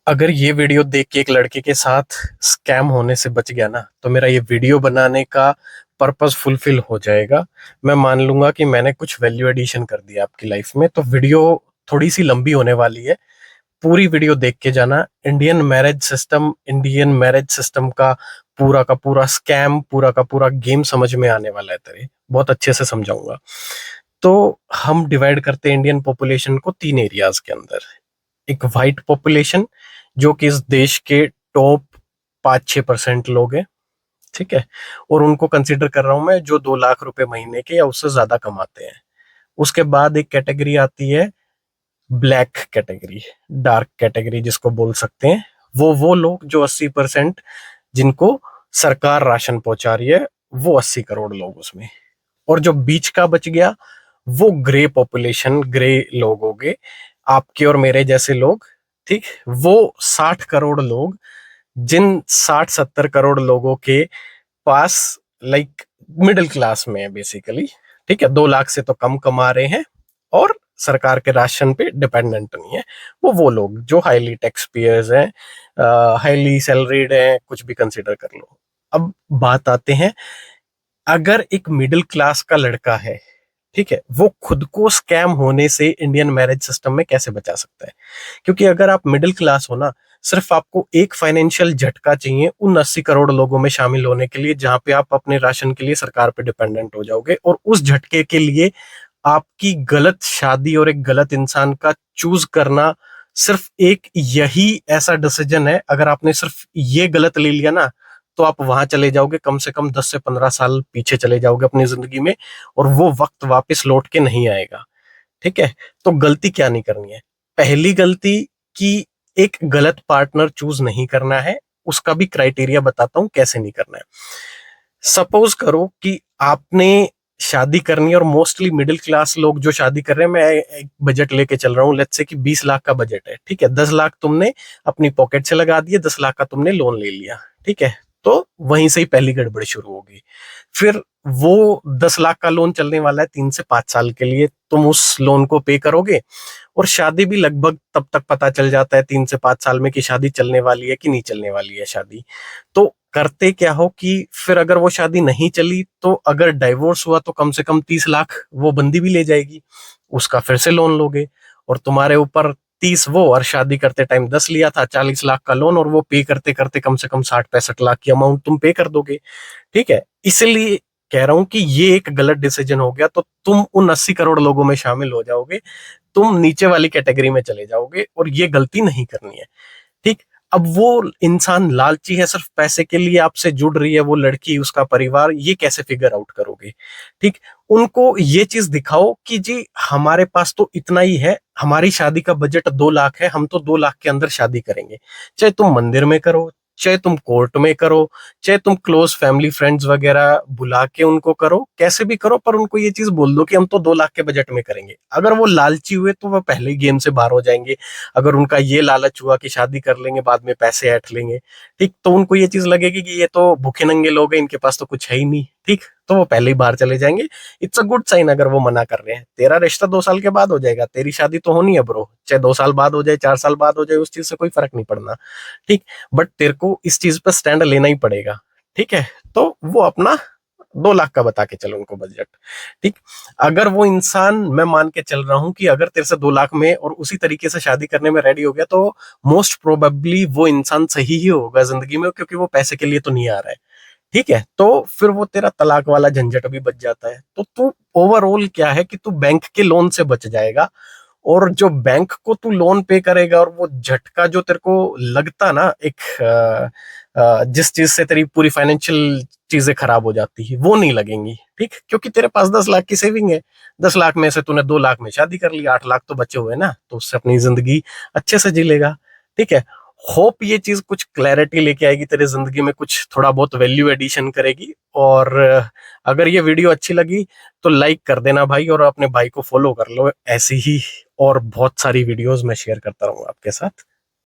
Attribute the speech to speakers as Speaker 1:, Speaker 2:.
Speaker 1: अगर ये वीडियो देख के एक लड़के के साथ स्कैम होने से बच गया ना, तो मेरा ये वीडियो बनाने का पर्पस फुलफिल हो जाएगा। मैं मान लूंगा कि मैंने कुछ वैल्यू एडिशन कर दिया आपकी लाइफ में। तो वीडियो थोड़ी सी लंबी होने वाली है, पूरी वीडियो देख के जाना। इंडियन मैरिज सिस्टम का पूरा स्कैम, पूरा का पूरा गेम समझ में आने वाला है तेरे। बहुत अच्छे से समझाऊंगा। तो हम डिवाइड करते हैं इंडियन पॉपुलेशन को तीन एरियाज के अंदर। एक वाइट पॉपुलेशन, जो कि इस देश के टॉप 5-6% लोग हैं, ठीक है। और उनको कंसिडर कर रहा हूं मैं, जो 2 लाख रुपए महीने के या उससे ज्यादा कमाते हैं। उसके बाद एक कैटेगरी आती है, ब्लैक कैटेगरी, डार्क कैटेगरी जिसको बोल सकते हैं। वो लोग जो 80%, जिनको सरकार राशन पहुंचा रही है, वो 80 करोड़ लोग उसमें। और जो बीच का बच गया, वो ग्रे पॉपुलेशन, ग्रे लोग हो गए, आपके और मेरे जैसे लोग, ठीक। वो 60 करोड़ लोग, जिन 60-70 करोड़ लोगों के पास, लाइक, मिडिल क्लास में है बेसिकली, ठीक है। 2 लाख से तो कम कमा रहे हैं और सरकार के राशन पे डिपेंडेंट नहीं है। वो लोग जो हाईली टैक्स पेयर्स हैं, हाईली सैलरीड हैं, कुछ भी कंसिडर कर लो। अब बात आते हैं, अगर एक मिडिल क्लास का लड़का है, ठीक है, वो खुद को स्कैम होने से इंडियन मैरिज सिस्टम में कैसे बचा सकता है? क्योंकि अगर आप मिडिल क्लास हो ना, सिर्फ आपको एक फाइनेंशियल झटका चाहिए उन 80 करोड़ लोगों में शामिल होने के लिए, जहां पे आप अपने राशन के लिए सरकार पे डिपेंडेंट हो जाओगे। और उस झटके के लिए आपकी गलत शादी और एक गलत इंसान का चूज करना, सिर्फ एक यही ऐसा डिसीजन है। अगर आपने सिर्फ ये गलत ले लिया ना, तो आप वहां चले जाओगे, कम से कम 10 से 15 साल पीछे चले जाओगे अपनी जिंदगी में, और वो वक्त वापस लौट के नहीं आएगा, ठीक है। तो गलती क्या नहीं करनी है? पहली गलती, कि एक गलत पार्टनर चूज नहीं करना है। उसका भी क्राइटेरिया बताता हूं कैसे नहीं करना है। सपोज करो कि आपने शादी करनी है, और मोस्टली मिडिल क्लास लोग जो शादी कर रहे हैं, मैं एक बजट लेके चल रहा हूँ, लेट्स से कि 20 लाख का बजट है, ठीक है। 10 लाख तुमने अपनी पॉकेट से लगा दिए, 10 लाख का तुमने लोन ले लिया, ठीक है। तो वहीं से ही पहली गड़बड़ी शुरू होगी। फिर वो 10 लाख का लोन चलने वाला है 3 से 5 साल के लिए, तुम उस लोन को पे करोगे। और शादी भी लगभग तब तक पता चल जाता है 3 से 5 साल में कि शादी चलने वाली है कि नहीं चलने वाली है शादी। तो करते क्या हो कि फिर अगर वो शादी नहीं चली, तो अगर डाइवोर्स हुआ तो कम से कम 30 लाख वो बंदी भी ले जाएगी, उसका फिर से लोन लोगे। और तुम्हारे ऊपर 30 वो, और शादी करते टाइम 10 लिया था, 40 लाख का लोन, और वो पे करते करते कम से कम 60-65 लाख की अमाउंट तुम पे कर दोगे, ठीक है। इसलिए कह रहा हूं कि ये एक गलत डिसीजन हो गया, तो तुम उन 80 करोड़ लोगों में शामिल हो जाओगे, तुम नीचे वाली कैटेगरी में चले जाओगे, और ये गलती नहीं करनी है, ठीक। अब वो इंसान लालची है, सिर्फ पैसे के लिए आपसे जुड़ रही है, वो लड़की, उसका परिवार, ये कैसे फिगर आउट करोगे? ठीक। उनको ये चीज दिखाओ कि जी, हमारे पास तो इतना ही है, हमारी शादी का बजट 2 लाख है, हम तो 2 लाख के अंदर शादी करेंगे। चाहे तुम मंदिर में करो, चाहे तुम कोर्ट में करो, चाहे तुम क्लोज फैमिली फ्रेंड्स वगैरह बुला के उनको करो, कैसे भी करो, पर उनको ये चीज बोल दो कि हम तो 2 लाख के बजट में करेंगे। अगर वो लालची हुए तो वो पहले ही गेम से बाहर हो जाएंगे। अगर उनका ये लालच हुआ कि शादी कर लेंगे, बाद में पैसे ऐंठ लेंगे, ठीक, तो उनको ये चीज लगेगी कि ये तो भूखे नंगे लोग हैं, इनके पास तो कुछ है ही नहीं, ठीक। तो वो पहले ही बाहर चले जाएंगे। इट्स अ गुड साइन अगर वो मना कर रहे हैं। तेरा रिश्ता 2 साल के बाद हो जाएगा, तेरी शादी तो होनी है ब्रो, चाहे 2 साल बाद हो जाए, 4 साल बाद हो जाए, उस चीज से कोई फर्क नहीं पड़ना, ठीक। बट तेरे को इस चीज पर स्टैंड लेना ही पड़ेगा, ठीक है। तो वो अपना 2 लाख का बता के चलो उनको बजट, ठीक। अगर वो इंसान, मैं मान के चल रहा हूं कि अगर तेरे से 2 लाख में और उसी तरीके से शादी करने में रेडी हो गया, तो मोस्ट प्रोबेबली वो इंसान सही ही होगा जिंदगी में, क्योंकि वो पैसे के लिए तो नहीं आ रहा है, ठीक है। तो फिर वो तेरा तलाक वाला झंझट भी बच जाता है। तो तू ओवरऑल क्या है कि तू बैंक के लोन से बच जाएगा। और जो बैंक को तू लोन पे करेगा, और वो झटका जो तेरे को लगता ना, एक जिस चीज से तेरी पूरी फाइनेंशियल चीजें खराब हो जाती है, वो नहीं लगेंगी, ठीक। क्योंकि तेरे पास 10 लाख की सेविंग है, 10 लाख में से तूने 2 लाख में शादी कर ली, 8 लाख तो बचे हुए ना, तो उससे अपनी जिंदगी अच्छे से जी लेगा, ठीक है। होप ये चीज कुछ क्लैरिटी लेके आएगी तेरे जिंदगी में, कुछ थोड़ा बहुत वैल्यू एडिशन करेगी। और अगर ये वीडियो अच्छी लगी तो लाइक कर देना भाई, और अपने भाई को फॉलो कर लो। ऐसी ही और बहुत सारी वीडियोस मैं शेयर करता रहूंगा आपके साथ।